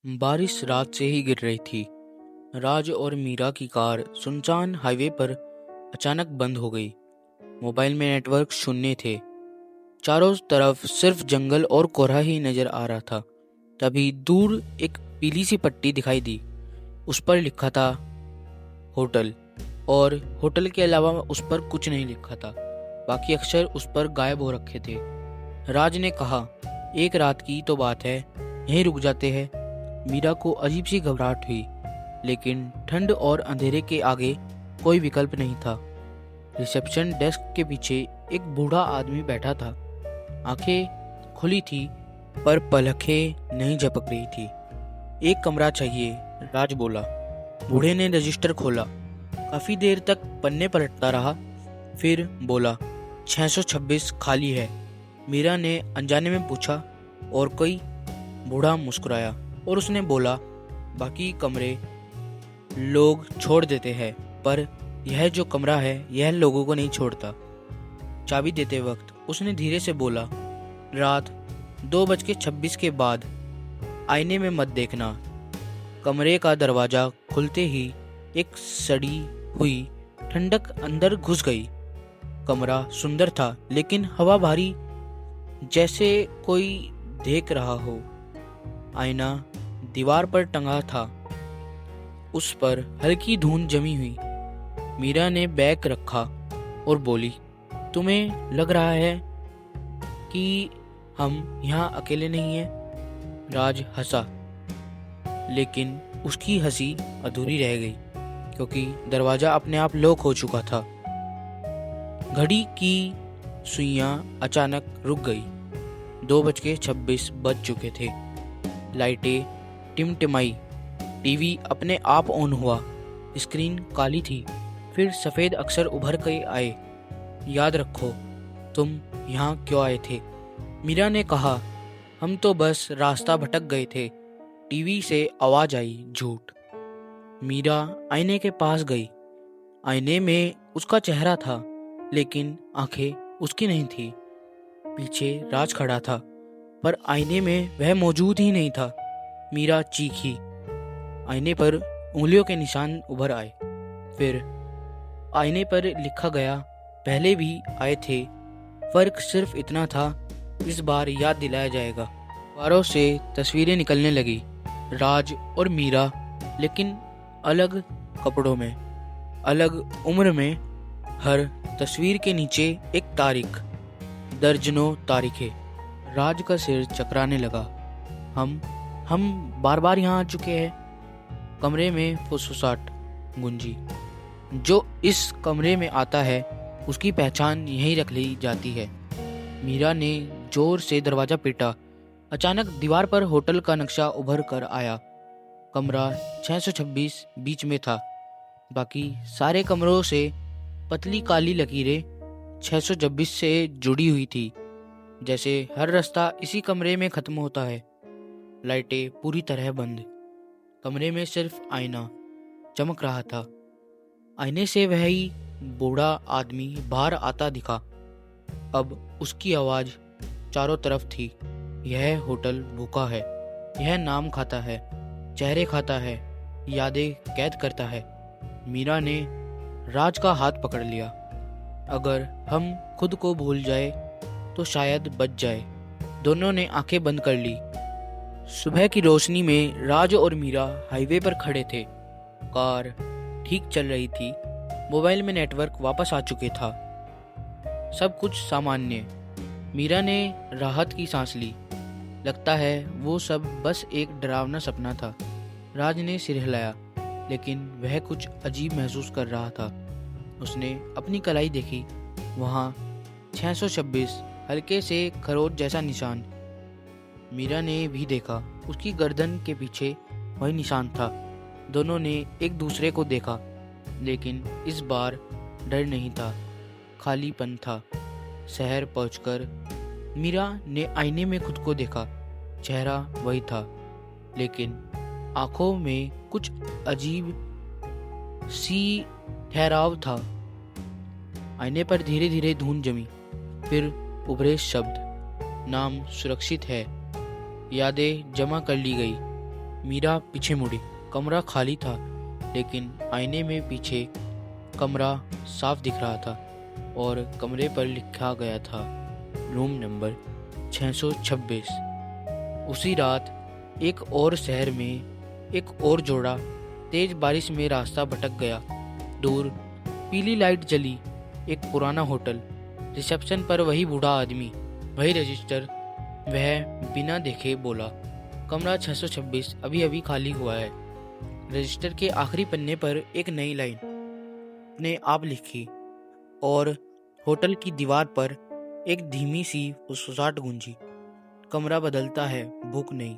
बारिश रात से ही गिर रही थी। राज और मीरा की कार सुनसान हाईवे पर अचानक बंद हो गई। मोबाइल में नेटवर्क शून्य थे। चारों तरफ सिर्फ जंगल और कोहरा ही नजर आ रहा था। तभी दूर एक पीली सी पट्टी दिखाई दी। उस पर लिखा था होटल, और होटल के अलावा उस पर कुछ नहीं लिखा था। बाकी अक्षर उस पर गायब हो रखे थे। राज ने कहा, एक रात की तो बात है, यहीं रुक जाते हैं। मीरा को अजीब सी घबराहट हुई, लेकिन ठंड और अंधेरे के आगे कोई विकल्प नहीं था। रिसेप्शन डेस्क के पीछे एक बूढ़ा आदमी बैठा था। आंखें खुली थी, पर पलकें नहीं झपक रही थी। एक कमरा चाहिए, राज बोला। बूढ़े ने रजिस्टर खोला। काफी देर तक पन्ने पलटता रहा, फिर बोला, 626 खाली है। मीरा ने अनजाने में पूछा, और कोई? बूढ़ा मुस्कुराया और उसने बोला, बाकी कमरे लोग छोड़ देते हैं, पर यह जो कमरा है यह लोगों को नहीं छोड़ता। चाबी देते वक्त उसने धीरे से बोला, रात 2:26 के बाद आईने में मत देखना। कमरे का दरवाजा खुलते ही एक सड़ी हुई ठंडक अंदर घुस गई। कमरा सुंदर था, लेकिन हवा भारी, जैसे कोई देख रहा हो। आईना दीवार पर टंगा था, उस पर हल्की धूंध जमी हुई। मीरा ने बैग रखा और बोली, तुम्हें लग रहा है कि हम यहाँ अकेले नहीं हैं? राज हंसा, लेकिन उसकी हंसी अधूरी रह गई, क्योंकि दरवाजा अपने आप लॉक हो चुका था। घड़ी की सुइयां अचानक रुक गई। 2:26 बज चुके थे। लाइटें टिमटिमाई। टीवी अपने आप ऑन हुआ। स्क्रीन काली थी, फिर सफ़ेद अक्षर उभर के आए, याद रखो तुम यहाँ क्यों आए थे। मीरा ने कहा, हम तो बस रास्ता भटक गए थे। टीवी से आवाज आई, झूठ। मीरा आईने के पास गई। आईने में उसका चेहरा था, लेकिन आंखें उसकी नहीं थी। पीछे राज खड़ा था, पर आईने में वह मौजूद ही नहीं था। मीरा चीखी। आईने पर उंगलियों के निशान उभर आए। फिर आईने पर लिखा गया, पहले भी आए थे, फर्क सिर्फ इतना था, इस बार याद दिलाया जाएगा। अखबारों से तस्वीरें निकलने लगी, राज और मीरा, लेकिन अलग कपड़ों में, अलग उम्र में। हर तस्वीर के नीचे एक तारीख, दर्जनों तारीखें। राज का सिर चकराने लगा। हम बार बार यहाँ आ चुके हैं। कमरे में फुसफुसाहट गूंजी। जो इस कमरे में आता है उसकी पहचान यहीं रख ली जाती है। मीरा ने जोर से दरवाजा पीटा। अचानक दीवार पर होटल का नक्शा उभर कर आया। कमरा 626 बीच में था। बाकी सारे कमरों से पतली काली लकीरें 626 से जुड़ी हुई थी, जैसे हर रास्ता इसी कमरे में खत्म होता है। लाइटें पूरी तरह बंद। कमरे में सिर्फ आईना चमक रहा था। आईने से वही बूढ़ा आदमी बाहर आता दिखा। अब उसकी आवाज चारों तरफ थी, यह होटल भूखा है, यह नाम खाता है, चेहरे खाता है, यादें कैद करता है। मीरा ने राज का हाथ पकड़ लिया। अगर हम खुद को भूल जाए तो शायद बच जाए। दोनों ने आंखें बंद कर ली। सुबह की रोशनी में राज और मीरा हाईवे पर खड़े थे। कार ठीक चल रही थी। मोबाइल में नेटवर्क वापस आ चुके था। सब कुछ सामान्य। मीरा ने राहत की सांस ली। लगता है वो सब बस एक डरावना सपना था। राज ने सिर हिलाया, लेकिन वह कुछ अजीब महसूस कर रहा था। उसने अपनी कलाई देखी। वहाँ 626 हल्के से खरोच जैसा निशान। मीरा ने भी देखा। उसकी गर्दन के पीछे वही निशान था। दोनों ने एक दूसरे को देखा, लेकिन इस बार डर नहीं था, खालीपन था। शहर पहुंचकर मीरा ने आईने में खुद को देखा। चेहरा वही था, लेकिन आंखों में कुछ अजीब सी ठहराव था। आईने पर धीरे धीरे धूंध जमी। फिर उभरे शब्द, नाम सुरक्षित है, यादें जमा कर ली गई। मीरा पीछे मुड़ी। कमरा खाली था, लेकिन आईने में पीछे कमरा साफ दिख रहा था और कमरे पर लिखा गया था रूम नंबर 626। उसी रात एक और शहर में एक और जोड़ा तेज बारिश में रास्ता भटक गया। दूर पीली लाइट जली, एक पुराना होटल, रिसेप्शन पर वही बूढ़ा आदमी, वही रजिस्टर। वह बिना देखे बोला, कमरा 626 अभी अभी खाली हुआ है। रजिस्टर के आखिरी पन्ने पर एक नई लाइन ने आप लिखी और होटल की दीवार पर एक धीमी सी फुसफुसाहट गूंजी, कमरा बदलता है, भूख नहीं।